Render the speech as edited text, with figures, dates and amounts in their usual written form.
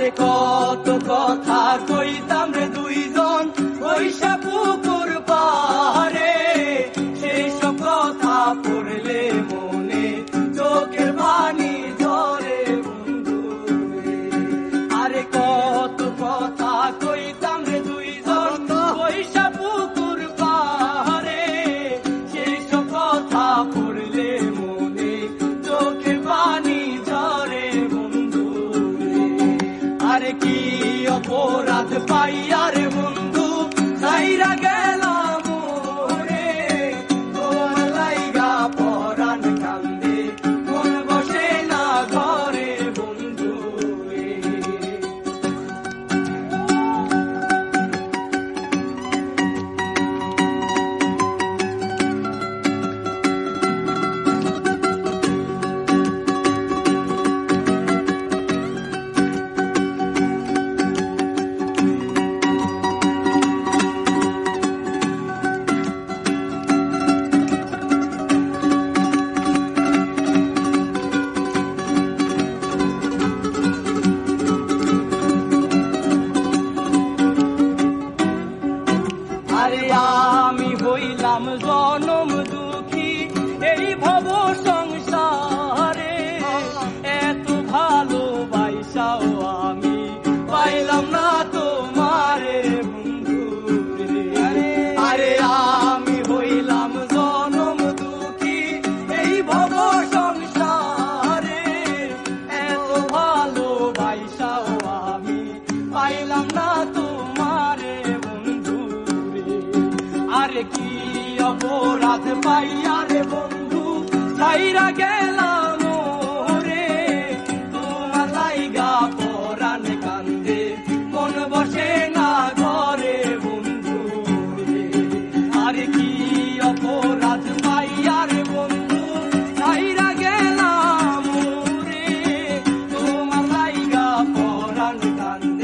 আরে কত কথা কইতাম রে দুইজন বৈশা পুকুর পারে, সেই সব কথা পড়লে মনে চোখের পানি ঝরে বন্ধু রে। আরে কত কথা কইতাম রে দুইজন বৈশা পুকুর পারে, সেই সব কথা পড়লে মনে চোখের পানি ঝরে বন্ধু রে। আরে কি অপরাধ পাইয়া রে বন্ধু ছাইরা গেলাম রে, তোমার লাইগা পরাণ কান্দে মন বসে না ঘরে বন্ধু রে। আরে আমি হইলাম জনম দুঃখী এই ভব সংসারে, এত ভালোবাসাও আমি পাইলাম না তোমারে বন্ধু রে। আরে আমি হইলাম জনম দুঃখী এই ভব সংসারে, এত ভালোবাসাও আমি পাইলাম না তোমারে বন্ধু রে। আরে কি অপরাধ পাইয়া রে বন্ধু ছাইরা গেলাম রে, তোমার লাইগা পরাণ কান্দে মন বসে না ঘরে বন্ধু রে। আরে কি অপরাধ পাইয়া রে বন্ধু ছাইরা গেলাম রে, তোমার লাইগা পরাণ কান্দে